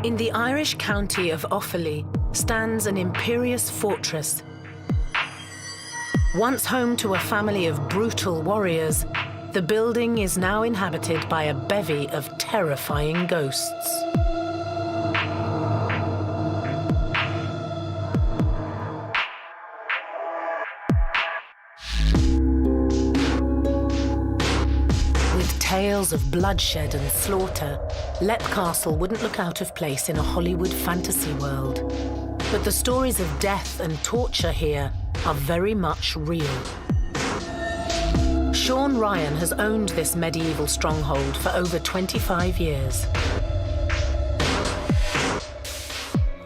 In the Irish county of Offaly stands an imperious fortress. Once home to a family of brutal warriors, the building is now inhabited by a bevy of terrifying ghosts. With tales of bloodshed and slaughter, Leap Castle wouldn't look out of place in a Hollywood fantasy world. But the stories of death and torture here are very much real. Sean Ryan has owned this medieval stronghold for over 25 years.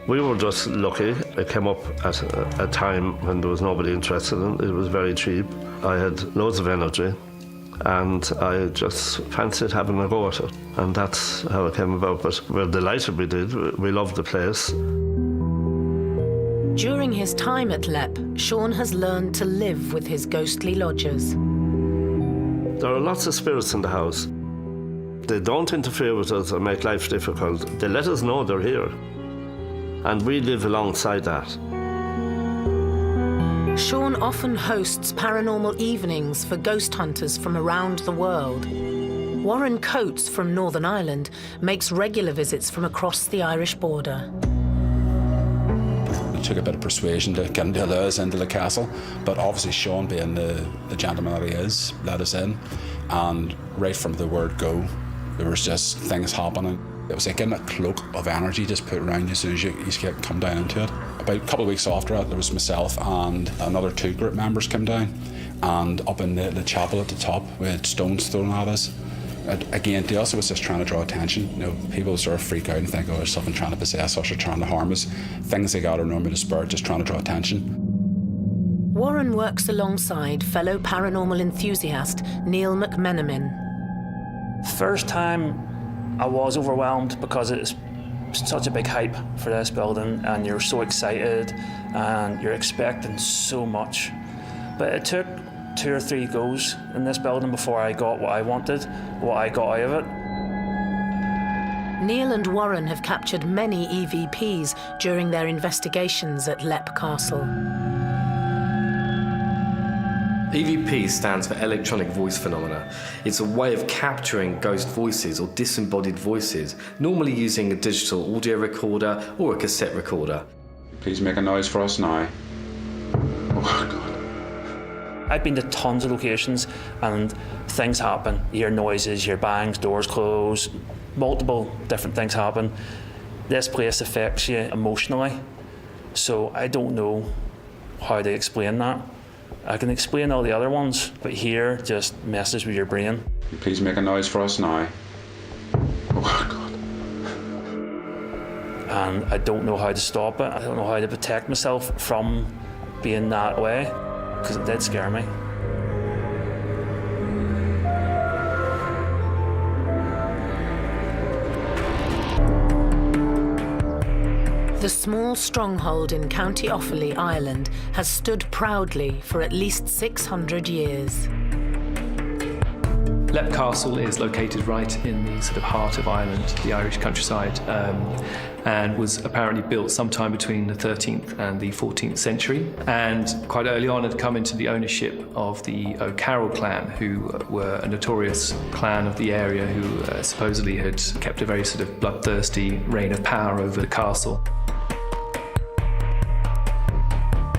We were just lucky. It came up at a time when there was nobody interested in it. It was very cheap. I had loads of energy and I just fancied having a go at it. And that's how it came about. But we're delighted we did. We loved the place. During his time at Leap, Sean has learned to live with his ghostly lodgers. There are lots of spirits in the house. They don't interfere with us or make life difficult. They let us know they're here. And we live alongside that. Sean often hosts paranormal evenings for ghost hunters from around the world. Warren Coates from Northern Ireland makes regular visits from across the Irish border. It took a bit of persuasion to get him to allow us into the castle, but obviously Sean, being the gentleman that he is, let us in, and right from the word go, there was just things happening. It was like getting a cloak of energy just put around you as soon as you come down into it. About a couple of weeks after that, there was myself and another 2 group members came down, and up in the chapel at the top, we had stones thrown at us. Again, to us, it was just trying to draw attention. You know, people sort of freak out and think, oh, there's something trying to possess us or trying to harm us. Things they got are normally the spirit, just trying to draw attention. Warren works alongside fellow paranormal enthusiast Neil McMenamin. First time I was overwhelmed because it's such a big hype for this building and you're so excited and you're expecting so much. But it took 2 or 3 goes in this building before I got what I wanted, what I got out of it. Neil and Warren have captured many EVPs during their investigations at Leap Castle. EVP stands for electronic voice phenomena. It's a way of capturing ghost voices or disembodied voices, normally using a digital audio recorder or a cassette recorder. Please make a noise for us now. Oh, God. I've been to tons of locations and things happen. You hear noises, you hear bangs, doors close, multiple different things happen. This place affects you emotionally, so I don't know how to explain that. I can explain all the other ones, but here just messes with your brain. Please make a noise for us now. Oh, God. And I don't know how to stop it. I don't know how to protect myself from being that way, because it did scare me. The small stronghold in County Offaly, Ireland, has stood proudly for at least 600 years. Leap Castle is located right in the sort of heart of Ireland, the Irish countryside, and was apparently built sometime between the 13th and the 14th century. And quite early on had come into the ownership of the O'Carroll clan, who were a notorious clan of the area who supposedly had kept a very sort of bloodthirsty reign of power over the castle.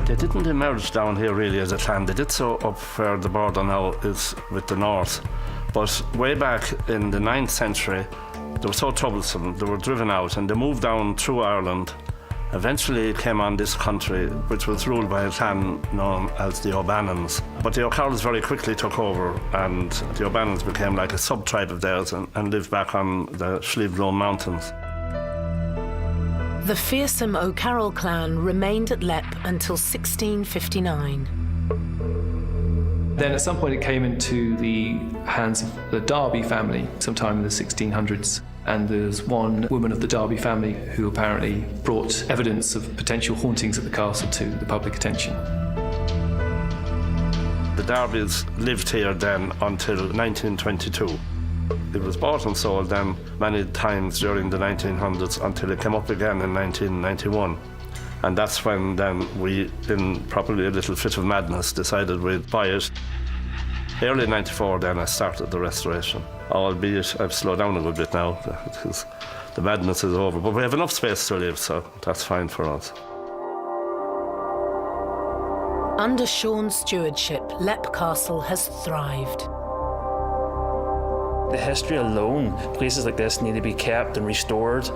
They didn't emerge down here really as a clan. They did so up where the border now is with the north. But way back in the 9th century, they were so troublesome, they were driven out and they moved down through Ireland. Eventually came on this country, which was ruled by a clan known as the O'Bannons. But the O'Carrolls very quickly took over and the O'Bannons became like a sub-tribe of theirs and lived back on the Slieve Mountains. The fearsome O'Carroll clan remained at Leap until 1659. Then at some point it came into the hands of the Derby family sometime in the 1600s. And there's one woman of the Derby family who apparently brought evidence of potential hauntings at the castle to the public attention. The Derbys lived here then until 1922. It was bought and sold then many times during the 1900s until it came up again in 1991. And that's when then we, in probably a little fit of madness, decided we'd buy it. Early 94 then I started the restoration, albeit I've slowed down a good bit now because the madness is over. But we have enough space to live, so that's fine for us. Under Sean's stewardship, Leap Castle has thrived. The history alone, places like this need to be kept and restored,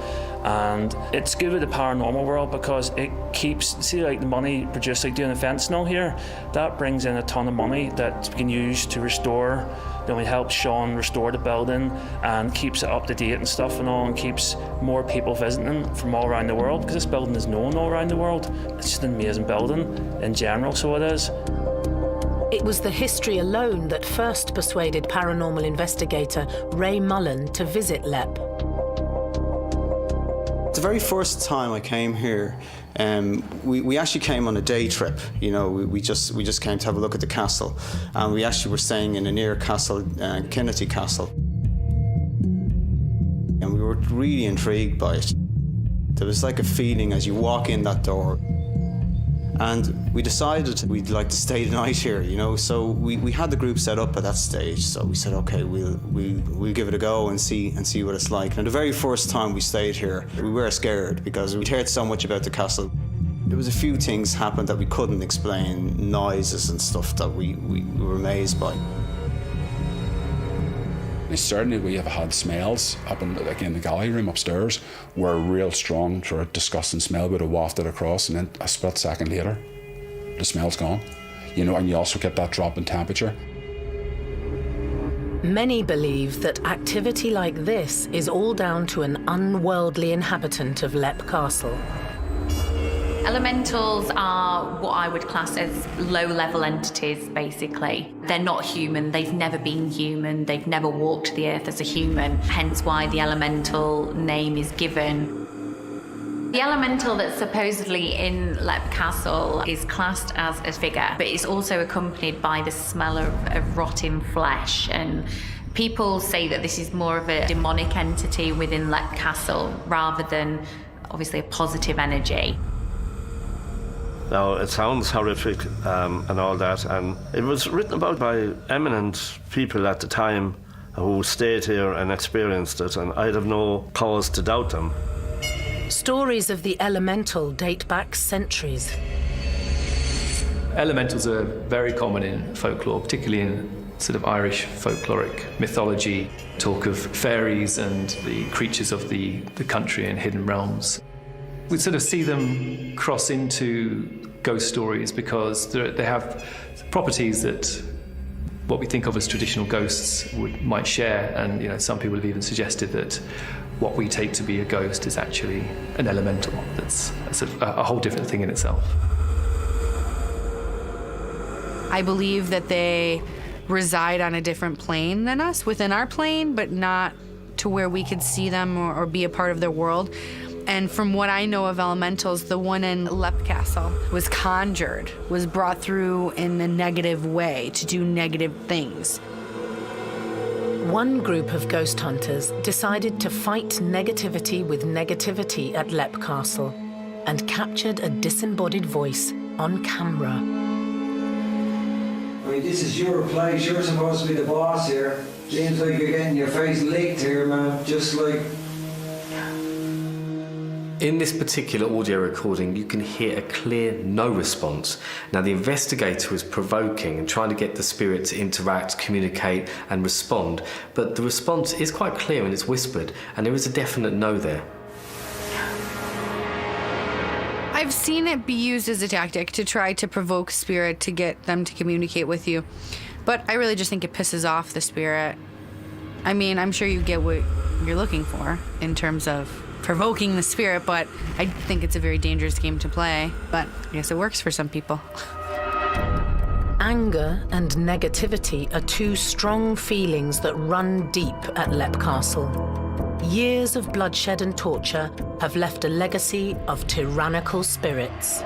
and it's good with the paranormal world because it keeps, see like the money produced like doing events and all here, that brings in a ton of money that we can use to restore. Then we help Sean restore the building and keeps it up to date and stuff and all, and keeps more people visiting from all around the world because this building is known all around the world. It's just an amazing building in general, so it is. It was the history alone that first persuaded paranormal investigator Ray Mullen to visit Leap. The very first time I came here, we actually came on a day trip. You know, we just came to have a look at the castle, and we actually were staying in a near castle, Kinnity Castle, and we were really intrigued by it. There was like a feeling as you walk in that door. And we decided we'd like to stay the night here, you know, so we had the group set up at that stage. So we said, okay, we'll give it a go and see what it's like. And the very first time we stayed here, we were scared because we'd heard so much about the castle. There was a few things happened that we couldn't explain, noises and stuff that we were amazed by. Certainly we have had smells up in the gallery room upstairs where a real strong sort of disgusting smell would have wafted across, and then a split second later the smell's gone, you know, and you also get that drop in temperature. Many believe that activity like this is all down to an unworldly inhabitant of Leap Castle. Elementals are what I would class as low-level entities, basically. They're not human, they've never been human, they've never walked the earth as a human, hence why the elemental name is given. The elemental that's supposedly in Leap Castle is classed as a figure, but it's also accompanied by the smell of rotting flesh, and people say that this is more of a demonic entity within Leap Castle rather than, obviously, a positive energy. Now, it sounds horrific and all that, and it was written about by eminent people at the time who stayed here and experienced it, and I'd have no cause to doubt them. Stories of the elemental date back centuries. Elementals are very common in folklore, particularly in sort of Irish folkloric mythology. Talk of fairies and the creatures of the country and hidden realms. We sort of see them cross into ghost stories because they have properties that what we think of as traditional ghosts might share, and you know, some people have even suggested that what we take to be a ghost is actually an elemental. That's a whole different thing in itself. I believe that they reside on a different plane than us, within our plane, but not to where we could see them or be a part of their world. And from what I know of elementals, the one in Leap Castle was conjured, was brought through in a negative way to do negative things. One group of ghost hunters decided to fight negativity with negativity at Leap Castle and captured a disembodied voice on camera. I mean, this is your place. You're supposed to be the boss here. Seems like you're getting your face licked here, man. Just like... In this particular audio recording, you can hear a clear no response. Now, the investigator was provoking and trying to get the spirit to interact, communicate, and respond, but the response is quite clear and it's whispered, and there is a definite no there. I've seen it be used as a tactic to try to provoke spirit to get them to communicate with you, but I really just think it pisses off the spirit. I mean, I'm sure you get what you're looking for in terms of provoking the spirit, but I think it's a very dangerous game to play. But I guess it works for some people. Anger and negativity are two strong feelings that run deep at Leap Castle. Years of bloodshed and torture have left a legacy of tyrannical spirits.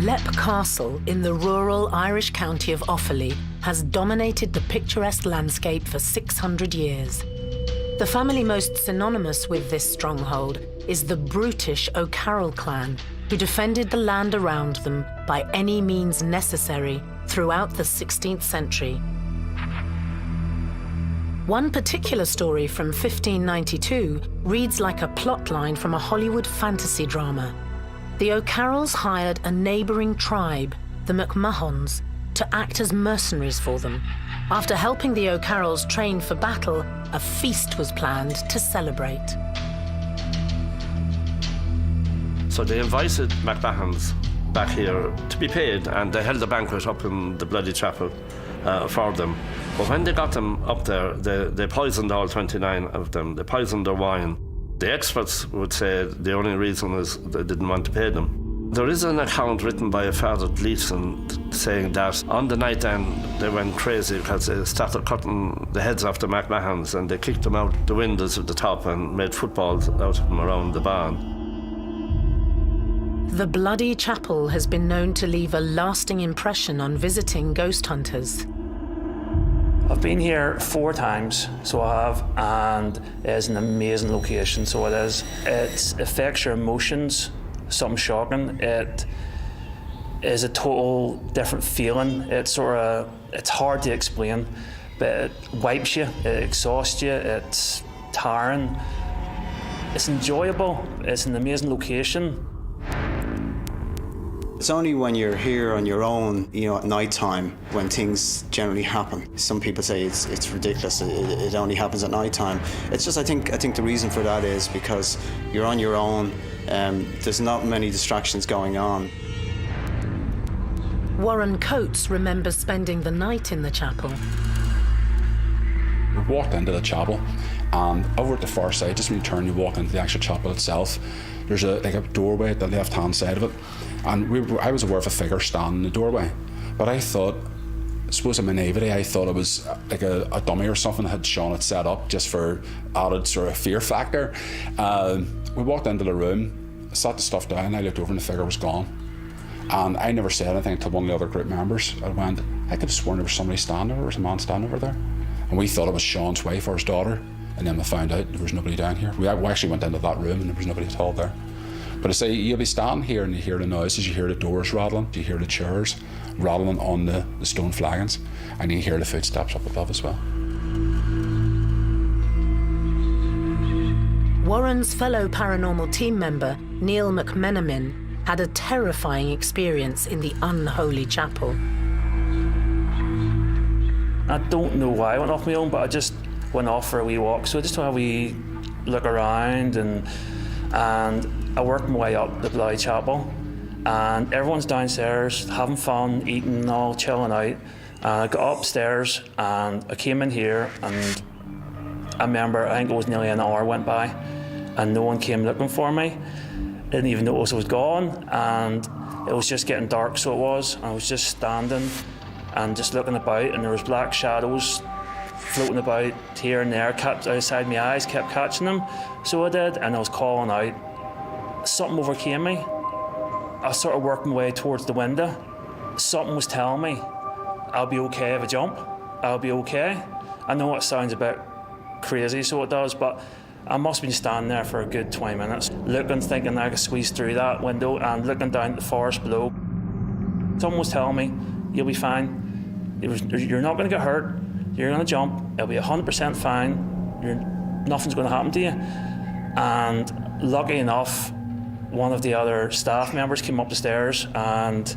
Leap Castle in the rural Irish county of Offaly has dominated the picturesque landscape for 600 years. The family most synonymous with this stronghold is the brutish O'Carroll clan, who defended the land around them by any means necessary throughout the 16th century. One particular story from 1592 reads like a plotline from a Hollywood fantasy drama. The O'Carrolls hired a neighbouring tribe, the McMahons, to act as mercenaries for them. After helping the O'Carrolls train for battle, a feast was planned to celebrate. So they invited McMahons back here to be paid, and they held a banquet up in the bloody chapel for them. But when they got them up there, they poisoned all 29 of them. They poisoned their wine. The experts would say the only reason is they didn't want to pay them. There is an account written by a Father Gleason saying that on the night then they went crazy because they started cutting the heads off the McMahons, and they kicked them out the windows at the top and made footballs out of them around the barn. The bloody chapel has been known to leave a lasting impression on visiting ghost hunters. I've been here 4 times, so I have, and it's an amazing location, so it is. It affects your emotions, something shocking. It is a total different feeling. It's hard to explain, but it wipes you, it exhausts you, it's tiring. It's enjoyable, it's an amazing location. It's only when you're here on your own, at night time, when things generally happen. Some people say it's ridiculous. It only happens at night time. It's just I think the reason for that is because you're on your own. There's not many distractions going on. Warren Coates remembers spending the night in the chapel. We walked into the chapel, and over at the far side, just when you turn, you walk into the actual chapel itself. There's a doorway at the left-hand side of it, and I was aware of a figure standing in the doorway. But I thought, I suppose in my naivety, I thought it was like a dummy or something that had Sean had set up just for added sort of fear factor. We walked into the room, sat the stuff down, I looked over and the figure was gone. And I never said anything to one of the other group members. I could have sworn there was somebody standing, there was a man standing over there. And we thought it was Sean's wife or his daughter. And then we found out there was nobody down here. We actually went into that room and there was nobody at all there. But I say, you'll be standing here and you hear the noises, you hear the doors rattling, you hear the chairs rattling on the stone flagons, and you hear the footsteps up above as well. Warren's fellow paranormal team member, Neil McMenamin, had a terrifying experience in the unholy chapel. I don't know why I went off my own, but I just went off for a wee walk. So I just had a wee look around, and I worked my way up the bloody chapel, and everyone's downstairs having fun, eating, all chilling out. And I got upstairs and I came in here, and I remember I think it was nearly an hour went by and no one came looking for me. Didn't even notice I was gone, and it was just getting dark, so it was. I was just standing and just looking about, and there was black shadows floating about here and there, kept outside my eyes, kept catching them. So I did, and I was calling out. Something overcame me. I started working my way towards the window. Something was telling me, I'll be okay if I jump. I'll be okay. I know it sounds a bit crazy, so it does, but I must have been standing there for a good 20 minutes, looking, thinking I could squeeze through that window and looking down at the forest below. Someone was telling me, you'll be fine. You're not going to get hurt. You're going to jump. It'll be 100% fine. Nothing's going to happen to you. And lucky enough, one of the other staff members came up the stairs and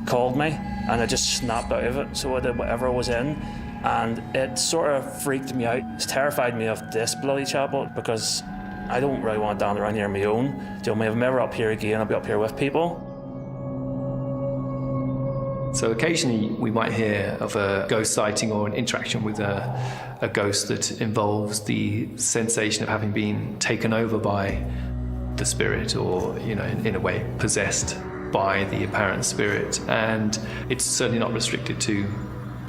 called me, and I just snapped out of it. So I did whatever I was in, and it sort of freaked me out. It's terrified me of this bloody chapel, because I don't really want to down around here on my own. If I'm ever up here again, I'll be up here with people. So occasionally we might hear of a ghost sighting or an interaction with a ghost that involves the sensation of having been taken over by the spirit, or, in a way possessed by the apparent spirit. And it's certainly not restricted to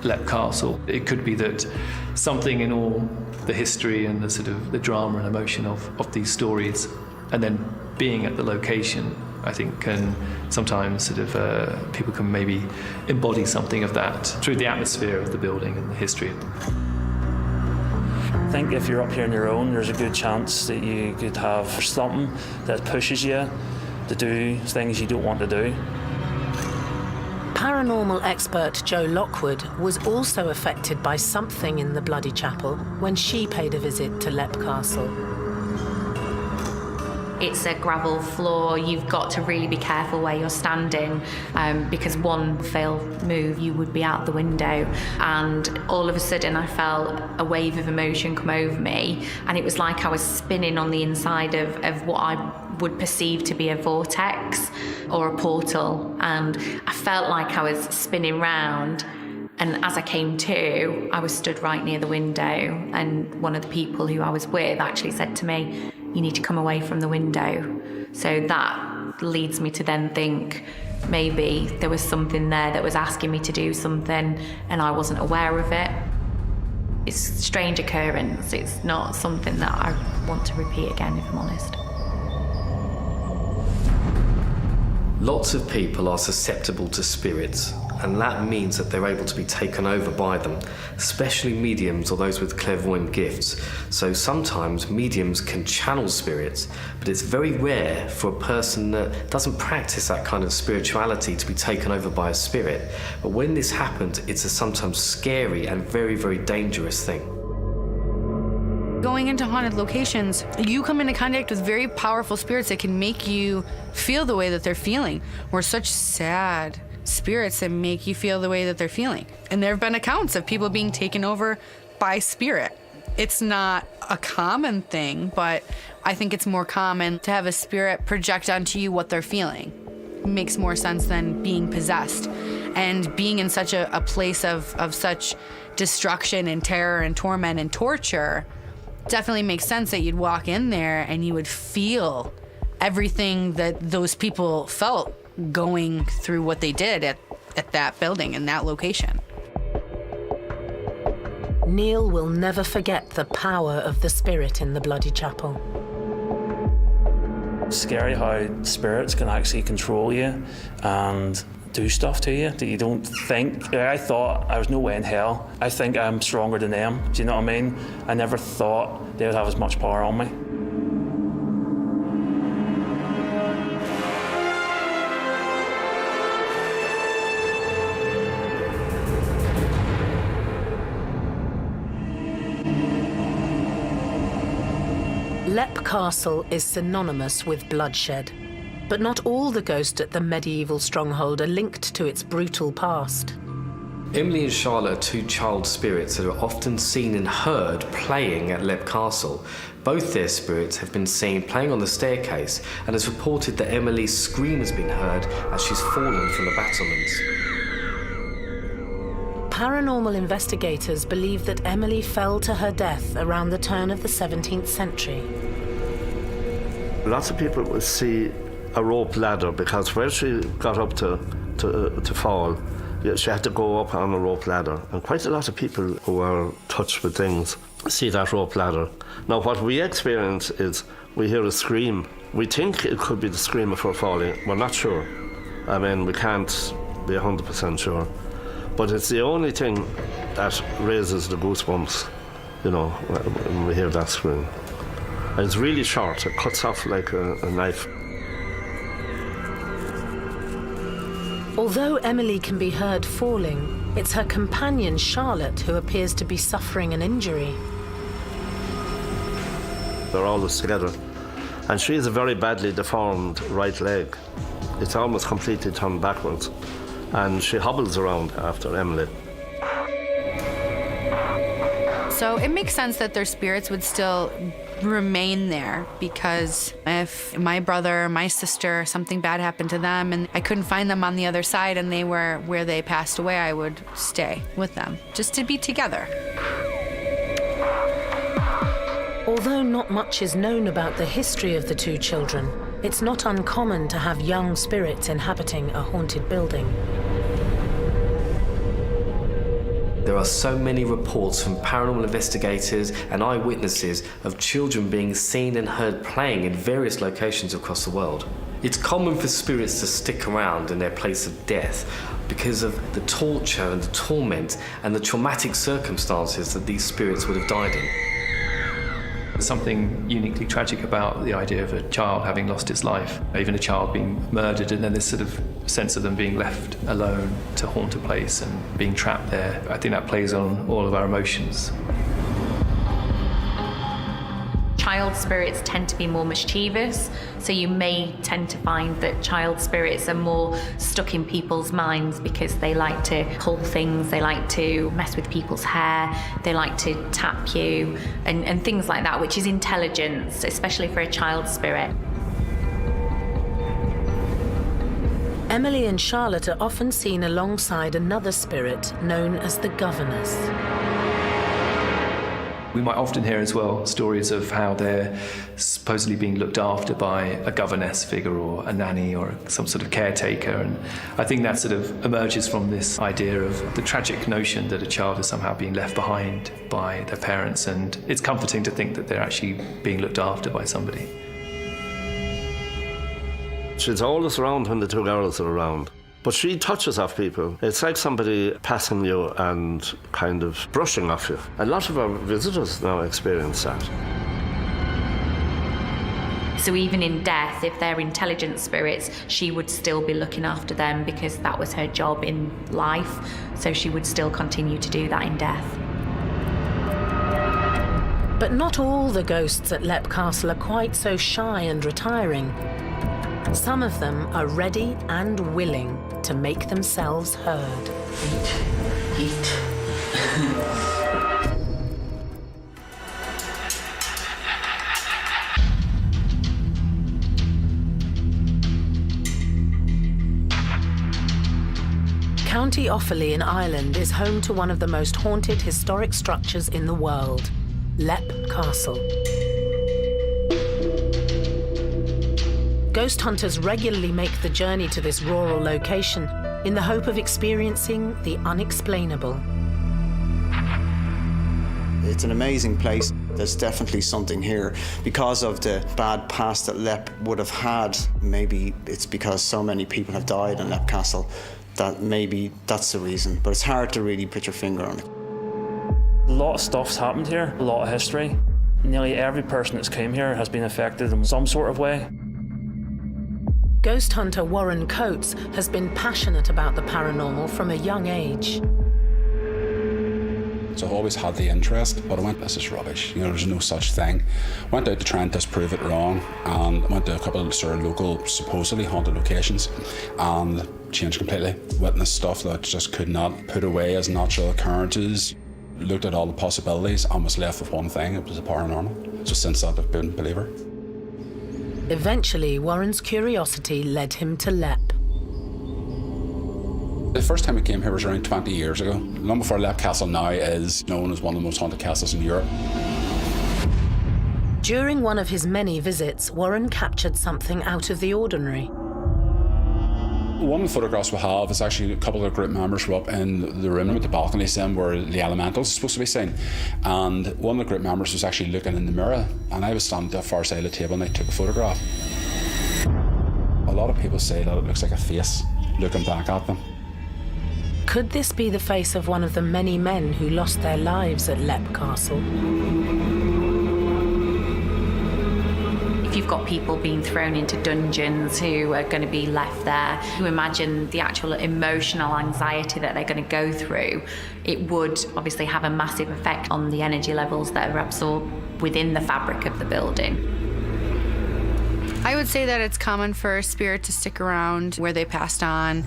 Leap Castle. It could be that something in all the history and the sort of the drama and emotion of these stories, and then being at the location, I think can sometimes sort of people can maybe embody something of that through the atmosphere of the building and the history. I think if you're up here on your own, there's a good chance that you could have something that pushes you to do things you don't want to do. Paranormal expert Jo Lockwood was also affected by something in the Bloody Chapel when she paid a visit to Leap Castle. It's a gravel floor. You've got to really be careful where you're standing because one failed move, you would be out the window. And all of a sudden I felt a wave of emotion come over me, and it was like I was spinning on the inside of what I would perceive to be a vortex or a portal. And I felt like I was spinning round. And as I came to, I was stood right near the window, and one of the people who I was with actually said to me, "You need to come away from the window." So that leads me to then think maybe there was something there that was asking me to do something and I wasn't aware of it. It's a strange occurrence. It's not something that I want to repeat again, if I'm honest. Lots of people are susceptible to spirits, and that means that they're able to be taken over by them, especially mediums or those with clairvoyant gifts. So sometimes mediums can channel spirits, but it's very rare for a person that doesn't practice that kind of spirituality to be taken over by a spirit. But when this happens, it's a sometimes scary and very, very dangerous thing. Going into haunted locations, you come into contact with very powerful spirits that can make you feel the way that they're feeling. We're such sad spirits that make you feel the way that they're feeling. And there have been accounts of people being taken over by spirit. It's not a common thing, but I think it's more common to have a spirit project onto you what they're feeling. It makes more sense than being possessed. And being in such a place of such destruction and terror and torment and torture definitely makes sense that you'd walk in there and you would feel everything that those people felt going through what they did at that building and that location. Neil will never forget the power of the spirit in the Bloody Chapel. Scary how spirits can actually control you and do stuff to you that you don't think. I thought I was no way in hell. I think I'm stronger than them. Do you know what I mean? I never thought they would have as much power on me. Leap Castle is synonymous with bloodshed. But not all the ghosts at the medieval stronghold are linked to its brutal past. Emily and Charlotte are two child spirits that are often seen and heard playing at Leap Castle. Both their spirits have been seen playing on the staircase, and it's reported that Emily's scream has been heard as she's fallen from the battlements. Paranormal investigators believe that Emily fell to her death around the turn of the 17th century. Lots of people will see a rope ladder because where she got up to fall, she had to go up on a rope ladder. And quite a lot of people who are touched with things see that rope ladder. Now what we experience is we hear a scream. We think it could be the scream of her falling. We're not sure. I mean, we can't be 100% sure. But it's the only thing that raises the goosebumps, you know, when we hear that scream. And it's really short. It cuts off like a knife. Although Emily can be heard falling, it's her companion Charlotte who appears to be suffering an injury. They're always together. And she has a very badly deformed right leg. It's almost completely turned backwards. And she hobbles around after Emily. So it makes sense that their spirits would still remain there, because if my brother, my sister, something bad happened to them and I couldn't find them on the other side and they were where they passed away, I would stay with them just to be together. Although not much is known about the history of the two children, it's not uncommon to have young spirits inhabiting a haunted building. There are so many reports from paranormal investigators and eyewitnesses of children being seen and heard playing in various locations across the world. It's common for spirits to stick around in their place of death because of the torture and the torment and the traumatic circumstances that these spirits would have died in. There's something uniquely tragic about the idea of a child having lost its life, even a child being murdered, and then this sort of sense of them being left alone to haunt a place and being trapped there. I think that plays on all of our emotions. Child spirits tend to be more mischievous, so you may tend to find that child spirits are more stuck in people's minds because they like to pull things, they like to mess with people's hair, they like to tap you, and things like that, which is intelligence, especially for a child spirit. Emily and Charlotte are often seen alongside another spirit known as the governess. We might often hear as well stories of how they're supposedly being looked after by a governess figure or a nanny or some sort of caretaker, and I think that sort of emerges from this idea of the tragic notion that a child is somehow being left behind by their parents, and it's comforting to think that they're actually being looked after by somebody. She's always around when the two girls are around. But she touches off people. It's like somebody passing you and kind of brushing off you. A lot of our visitors now experience that. So even in death, if they're intelligent spirits, she would still be looking after them because that was her job in life. So she would still continue to do that in death. But not all the ghosts at Leap Castle are quite so shy and retiring. Some of them are ready and willing to make themselves heard. Eat. County Offaly in Ireland is home to one of the most haunted historic structures in the world, Leap Castle. Ghost hunters regularly make the journey to this rural location in the hope of experiencing the unexplainable. It's an amazing place. There's definitely something here. Because of the bad past that Leap would have had, maybe it's because so many people have died in Leap Castle that maybe that's the reason. But it's hard to really put your finger on it. A lot of stuff's happened here, a lot of history. Nearly every person that's came here has been affected in some sort of way. Ghost hunter Warren Coates has been passionate about the paranormal from a young age. So I've always had the interest, but I went, this is rubbish. You know, there's no such thing. Went out to try and disprove it wrong, and went to a couple of sort of local, supposedly haunted locations, and changed completely. Witnessed stuff that just could not put away as natural occurrences. Looked at all the possibilities and was left with one thing, it was the paranormal. So since that, I've been a believer. Eventually, Warren's curiosity led him to Leap. The first time I came here was around 20 years ago. Long before Leap Castle now is known as one of the most haunted castles in Europe. During one of his many visits, Warren captured something out of the ordinary. One of the photographs we have is actually a couple of group members were up in the room with the balconies in where the elementals are supposed to be seen. And one of the group members was actually looking in the mirror, and I was standing at the far side of the table and I took a photograph. A lot of people say that it looks like a face looking back at them. Could this be the face of one of the many men who lost their lives at Leap Castle? If you've got people being thrown into dungeons who are going to be left there, you imagine the actual emotional anxiety that they're going to go through, it would obviously have a massive effect on the energy levels that are absorbed within the fabric of the building. I would say that it's common for a spirit to stick around where they passed on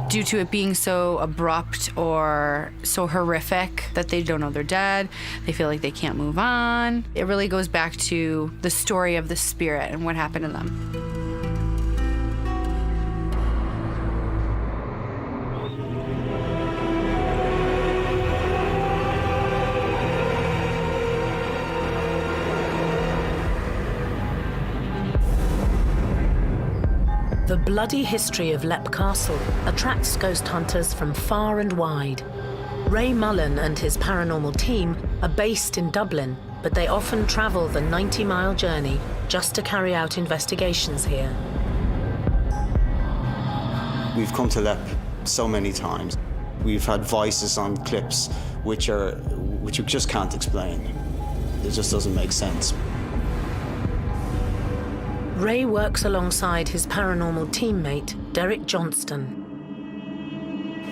due to it being so abrupt or so horrific that they don't know they're dead. They feel like they can't move on. It really goes back to the story of the spirit and what happened to them. The bloody history of Leap Castle attracts ghost hunters from far and wide. Ray Mullen and his paranormal team are based in Dublin, but they often travel the 90-mile journey just to carry out investigations here. We've come to LEP so many times. We've had voices on clips which you just can't explain. It just doesn't make sense. Ray works alongside his paranormal teammate, Derek Johnston.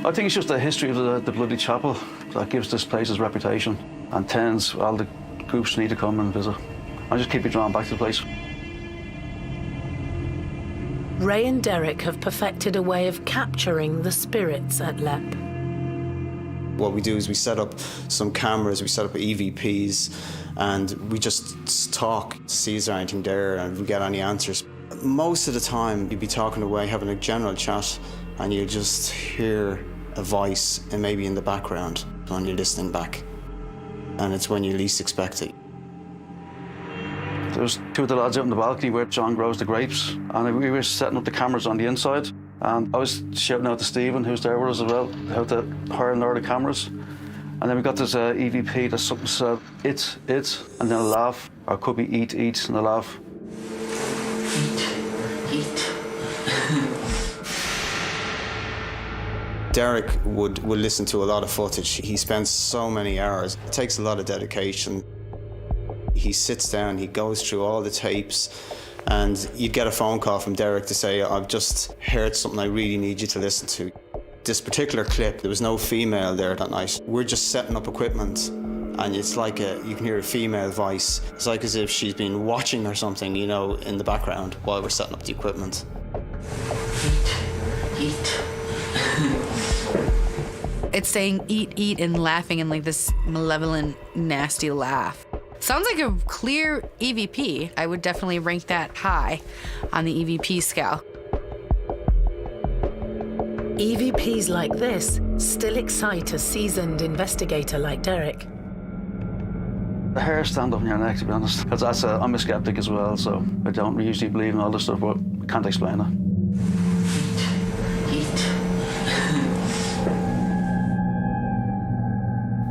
I think it's just the history of the bloody chapel that gives this place its reputation and tends all the groups need to come and visit. I just keep it drawn back to the place. Ray and Derek have perfected a way of capturing the spirits at LEP. What we do is we set up some cameras, we set up EVPs, and we just talk to see is there anything there and if we get any answers. Most of the time you'd be talking away, having a general chat, and you just hear a voice and maybe in the background when you're listening back. And it's when you least expect it. There's two of the lads out in the balcony where John grows the grapes, and we were setting up the cameras on the inside, and I was shouting out to Stephen, who's there with us as well, how to hire and lower the cameras. And then we got this EVP that's something said, it, and then a laugh, or it could be eat, and a laugh. Eat. Derek would listen to a lot of footage. He spends so many hours. It takes a lot of dedication. He sits down, he goes through all the tapes, and you'd get a phone call from Derek to say, I've just heard something I really need you to listen to. This particular clip, there was no female there that night. We're just setting up equipment, and it's like you can hear a female voice. It's like as if she's been watching or something, you know, in the background while we're setting up the equipment. Eat. It's saying eat, and laughing in like this malevolent, nasty laugh. Sounds like a clear EVP. I would definitely rank that high on the EVP scale. EVPs like this still excite a seasoned investigator like Derek. The hair stand up on your neck, to be honest, because I'm a skeptic as well, so I don't usually believe in all this stuff, but I can't explain it.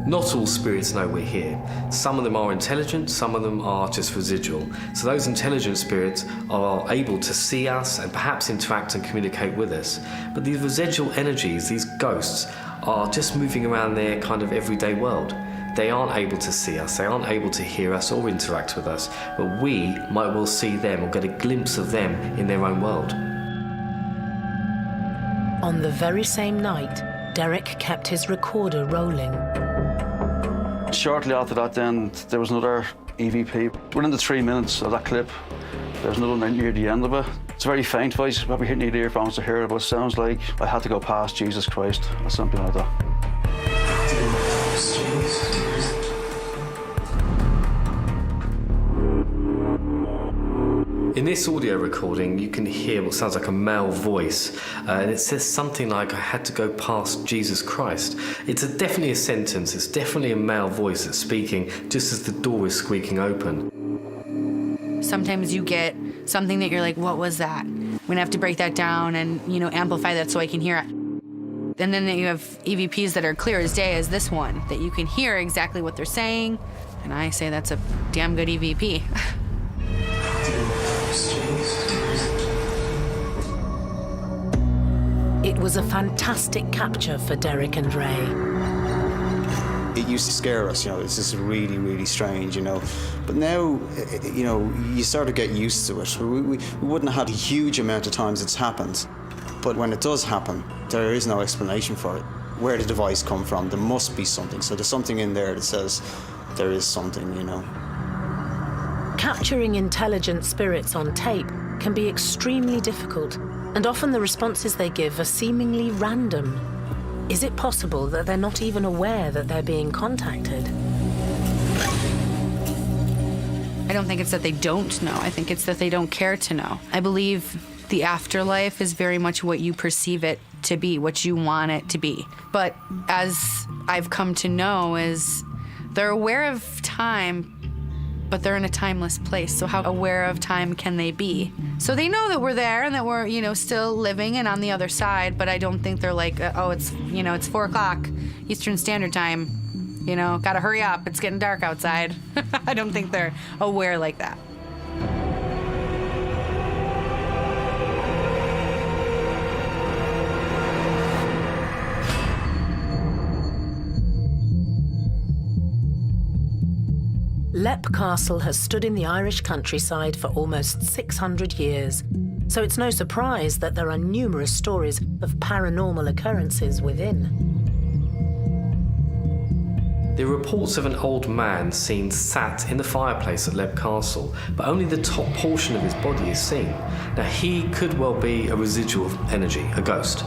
Not all spirits know we're here. Some of them are intelligent, some of them are just residual. So those intelligent spirits are able to see us and perhaps interact and communicate with us. But these residual energies, these ghosts, are just moving around their kind of everyday world. They aren't able to see us, they aren't able to hear us or interact with us, but we might well see them or get a glimpse of them in their own world. On the very same night, Derek kept his recorder rolling. Shortly after that then, there was another EVP. Within the 3 minutes of that clip, there's another one near the end of it. It's a very faint voice, probably hitting the earphones to hear it, but it sounds like I had to go past Jesus Christ or something like that. In this audio recording, you can hear what sounds like a male voice, and it says something like, I had to go past Jesus Christ. It's definitely a sentence, it's definitely a male voice that's speaking just as the door is squeaking open. Sometimes you get something that you're like, what was that? I'm gonna have to break that down and, you know, amplify that so I can hear it. And then you have EVPs that are clear as day as this one, that you can hear exactly what they're saying, and I say that's a damn good EVP. It was a fantastic capture for Derek and Ray. It used to scare us, you know, this is really, really strange, you know. But now, you know, you sort of get used to it. We wouldn't have had a huge amount of times it's happened. But when it does happen, there is no explanation for it. Where did the voice come from? There must be something. So there's something in there that says there is something, you know. Capturing intelligent spirits on tape can be extremely difficult, and often the responses they give are seemingly random. Is it possible that they're not even aware that they're being contacted? I don't think it's that they don't know. I think it's that they don't care to know. I believe the afterlife is very much what you perceive it to be, what you want it to be. But as I've come to know is they're aware of time, but they're in a timeless place. So how aware of time can they be? So they know that we're there and that we're, you know, still living and on the other side, but I don't think they're like, oh, it's, you know, it's 4 o'clock Eastern Standard Time. You know, gotta hurry up, it's getting dark outside. I don't think they're aware like that. Leap Castle has stood in the Irish countryside for almost 600 years, so it's no surprise that there are numerous stories of paranormal occurrences within. There are reports of an old man seen sat in the fireplace at Leap Castle, but only the top portion of his body is seen. Now, he could well be a residual of energy, a ghost,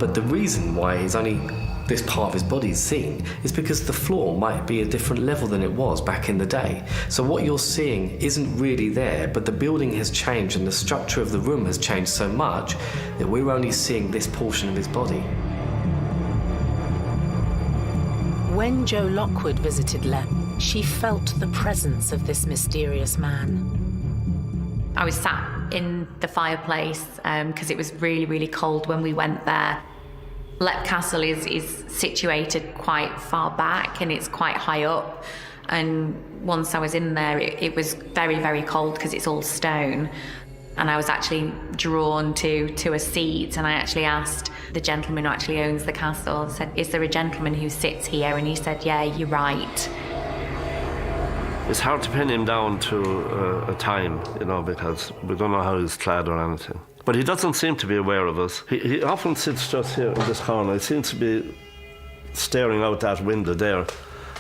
but the reason why he's only this part of his body is seen is because the floor might be a different level than it was back in the day. So what you're seeing isn't really there, but the building has changed and the structure of the room has changed so much that we're only seeing this portion of his body. When Jo Lockwood visited Leap, she felt the presence of this mysterious man. I was sat in the fireplace because it was really, really cold when we went there. Leap Castle is situated quite far back and it's quite high up. And once I was in there, it was very, very cold because it's all stone. And I was actually drawn to a seat, and I actually asked the gentleman who actually owns the castle, I said, "Is there a gentleman who sits here?" And he said, "Yeah, you're right." It's hard to pin him down to a time, because we don't know how he's clad or anything. But he doesn't seem to be aware of us. He often sits just here in this corner. He seems to be staring out that window there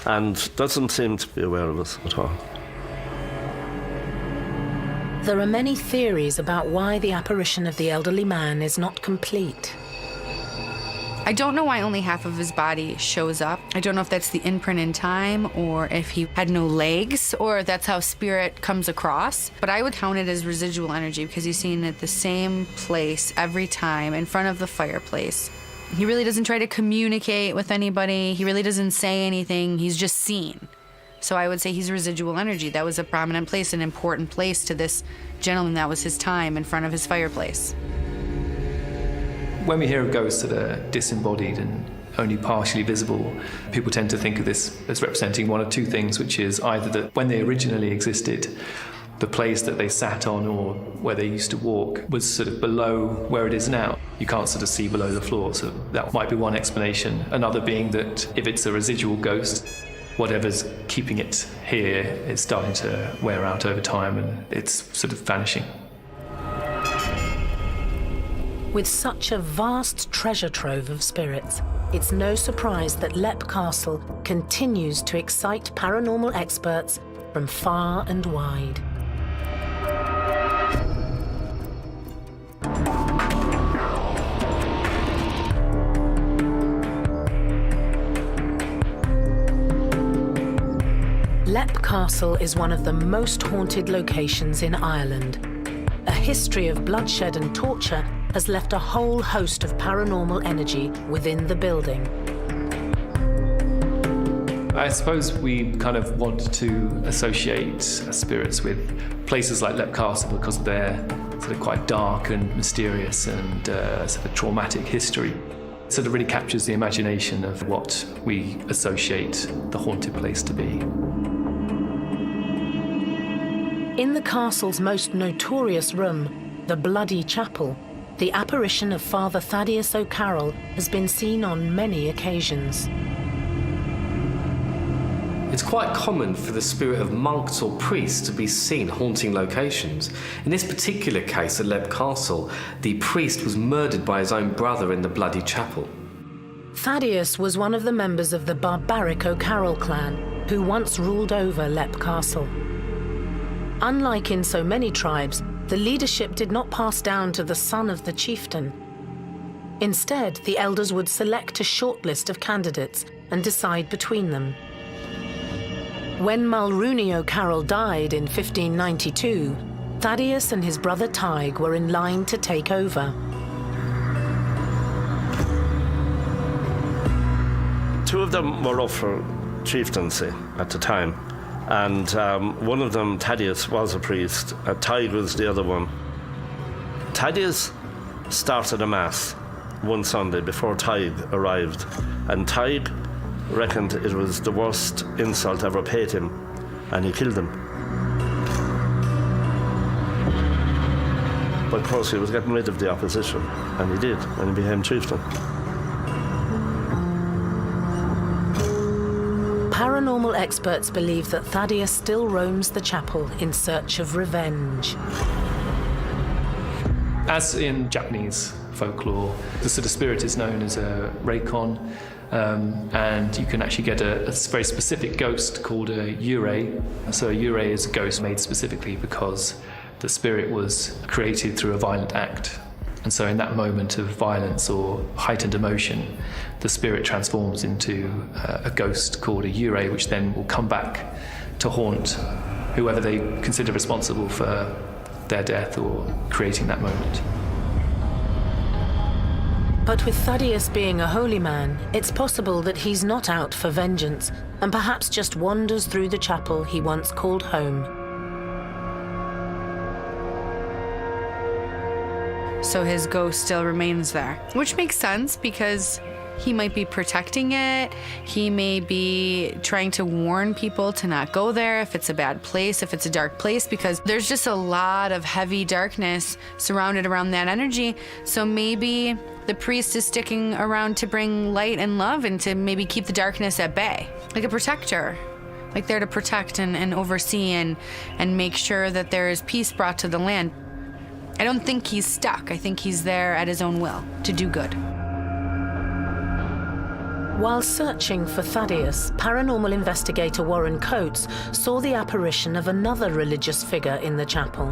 and doesn't seem to be aware of us at all. There are many theories about why the apparition of the elderly man is not complete. I don't know why only half of his body shows up. I don't know if that's the imprint in time or if he had no legs or that's how spirit comes across. But I would count it as residual energy because he's seen at the same place every time in front of the fireplace. He really doesn't try to communicate with anybody. He really doesn't say anything. He's just seen. So I would say he's residual energy. That was a prominent place, an important place to this gentleman. That was his time in front of his fireplace. When we hear of ghosts that are disembodied and only partially visible, people tend to think of this as representing one of two things, which is either that when they originally existed, the place that they sat on or where they used to walk was sort of below where it is now. You can't sort of see below the floor, so that might be one explanation. Another being that if it's a residual ghost, whatever's keeping it here is starting to wear out over time and it's sort of vanishing. With such a vast treasure trove of spirits, it's no surprise that Leap Castle continues to excite paranormal experts from far and wide. Leap Castle is one of the most haunted locations in Ireland. A history of bloodshed and torture has left a whole host of paranormal energy within the building. I suppose we kind of want to associate spirits with places like Leap Castle because of their sort of quite dark and mysterious and sort of traumatic history. It sort of really captures the imagination of what we associate the haunted place to be. In the castle's most notorious room, the Bloody Chapel, the apparition of Father Thaddeus O'Carroll has been seen on many occasions. It's quite common for the spirit of monks or priests to be seen haunting locations. In this particular case at Leap Castle, the priest was murdered by his own brother in the Bloody Chapel. Thaddeus was one of the members of the barbaric O'Carroll clan who once ruled over Leap Castle. Unlike in so many tribes, the leadership did not pass down to the son of the chieftain. Instead, the elders would select a shortlist of candidates and decide between them. When Mulrooney O'Carroll died in 1592, Thaddeus and his brother Tig were in line to take over. Two of them were up for chieftaincy at the time. And one of them, Thaddeus, was a priest. Tig was the other one. Thaddeus started a mass one Sunday before Tig arrived. And Tig reckoned it was the worst insult ever paid him. And he killed him. But of course he was getting rid of the opposition. And he did, when he became chieftain. Paranormal paranormal experts believe that Thaddeus still roams the chapel in search of revenge. As in Japanese folklore, the sort of spirit is known as a reikon, and you can actually get a very specific ghost called a yurei. So a yurei is a ghost made specifically because the spirit was created through a violent act. And so in that moment of violence or heightened emotion, the spirit transforms into a ghost called a yurei, which then will come back to haunt whoever they consider responsible for their death or creating that moment. But with Thaddeus being a holy man, it's possible that he's not out for vengeance and perhaps just wanders through the chapel he once called home. So his ghost still remains there, which makes sense because he might be protecting it. He may be trying to warn people to not go there if it's a bad place, if it's a dark place, because there's just a lot of heavy darkness surrounded around that energy. So maybe the priest is sticking around to bring light and love and to maybe keep the darkness at bay, like a protector, like there to protect and oversee and make sure that there is peace brought to the land. I don't think he's stuck. I think he's there at his own will to do good. While searching for Thaddeus, paranormal investigator Warren Coates saw the apparition of another religious figure in the chapel.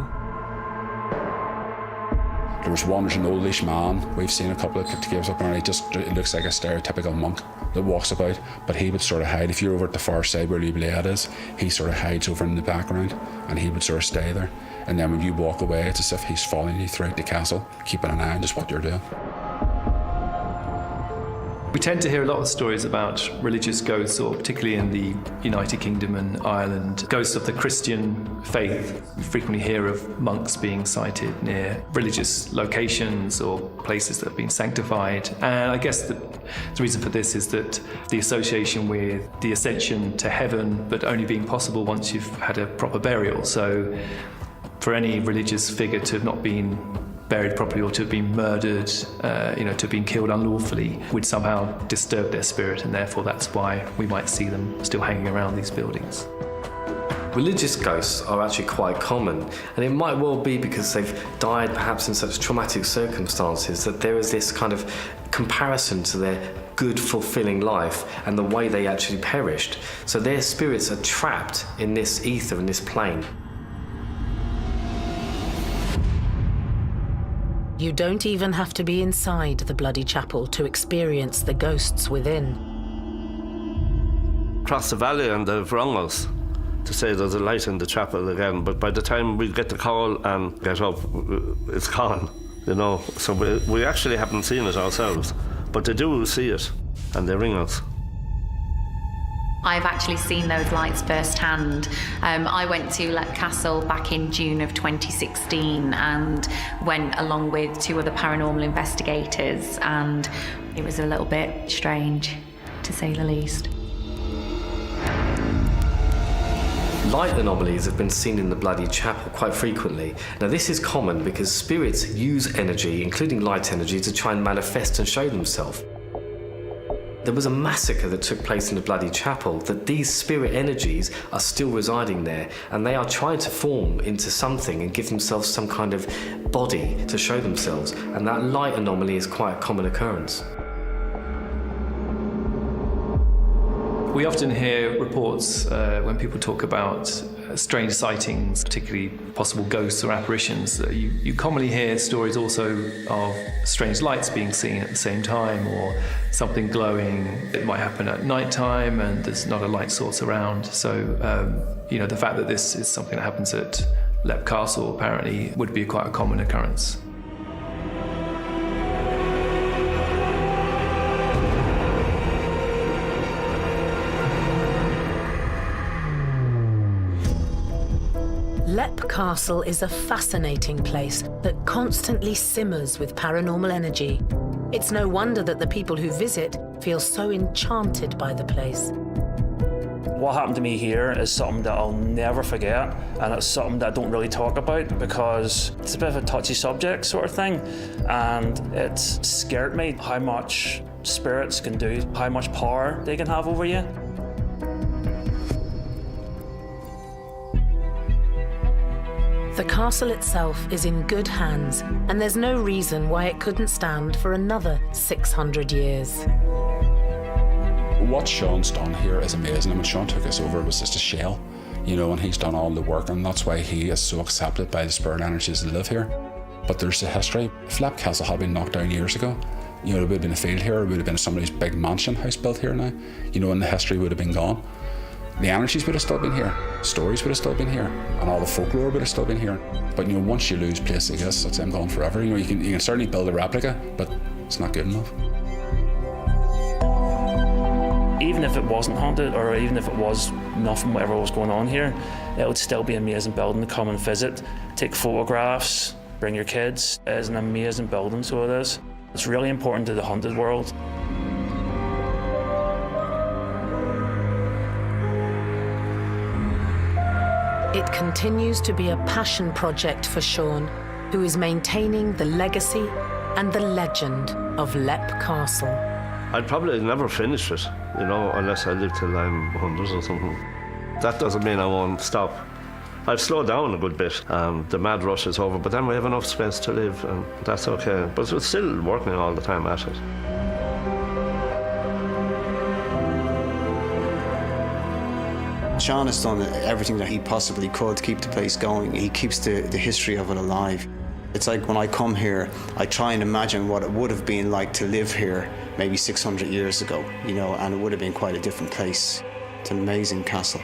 There was one, there's an oldish man. We've seen a couple of caves up there. It looks like a stereotypical monk that walks about, but he would sort of hide. If you're over at the far side where the blade is, he sort of hides over in the background and he would sort of stay there. And then when you walk away, it's as if he's following you throughout the castle, keeping an eye on just what you're doing. We tend to hear a lot of stories about religious ghosts, or particularly in the United Kingdom and Ireland, ghosts of the Christian faith. We frequently hear of monks being sighted near religious locations or places that have been sanctified. And I guess the reason for this is that the association with the ascension to heaven, but only being possible once you've had a proper burial. So for any religious figure to have not been buried properly or to have been murdered, to have been killed unlawfully, would somehow disturb their spirit, and therefore that's why we might see them still hanging around these buildings. Religious ghosts are actually quite common, and it might well be because they've died perhaps in such traumatic circumstances that there is this kind of comparison to their good, fulfilling life and the way they actually perished. So their spirits are trapped in this ether, in this plane. You don't even have to be inside the bloody chapel to experience the ghosts within. Across the valley and they've rung us to say there's a light in the chapel again, but by the time we get the call and get up, it's gone, So we actually haven't seen it ourselves, but they do see it and they ring us. I've actually seen those lights firsthand. I went to Lep Castle back in June of 2016 and went along with 2 other paranormal investigators, and it was a little bit strange, to say the least. Light anomalies have been seen in the bloody chapel quite frequently. Now this is common because spirits use energy, including light energy, to try and manifest and show themselves. There was a massacre that took place in the bloody chapel, that these spirit energies are still residing there, and they are trying to form into something and give themselves some kind of body to show themselves, and that light anomaly is quite a common occurrence. We often hear reports when people talk about strange sightings, particularly possible ghosts or apparitions. You commonly hear stories also of strange lights being seen at the same time, or something glowing. It might happen at night time and there's not a light source around. So, the fact that this is something that happens at Lep Castle apparently would be quite a common occurrence. Lep Castle is a fascinating place that constantly simmers with paranormal energy. It's no wonder that the people who visit feel so enchanted by the place. What happened to me here is something that I'll never forget, and it's something that I don't really talk about because it's a bit of a touchy subject sort of thing, and it's scared me how much spirits can do, how much power they can have over you. castle itself is in good hands, and there's no reason why it couldn't stand for another 600 years. What Sean's done here is amazing, and when Sean took us over, it was just a shell, you know, and he's done all the work, and that's why he is so accepted by the spirit energies that live here. But there's a history. If Leap Castle had been knocked down years ago, you know, there would have been a field here, it would have been somebody's big mansion house built here now, you know, and the history would have been gone. The energies would have still been here, stories would have still been here, and all the folklore would have still been here. But you know, once you lose places like this, it's gone forever. You know, you can certainly build a replica, but it's not good enough. Even if it wasn't haunted, or even if it was nothing, whatever was going on here, it would still be an amazing building to come and visit, take photographs, bring your kids. It is an amazing building, so it is. It's really important to the haunted world. It continues to be a passion project for Sean, who is maintaining the legacy and the legend of Leap Castle. I'd probably never finish it, you know, unless I live till I'm 100 or something. That doesn't mean I won't stop. I've slowed down a good bit. The mad rush is over, but then we have enough space to live, and that's okay. But we're still working all the time at it. Sean has done everything that he possibly could to keep the place going. He keeps the history of it alive. It's like when I come here, I try and imagine what it would have been like to live here maybe 600 years ago, you know, and it would have been quite a different place. It's an amazing castle.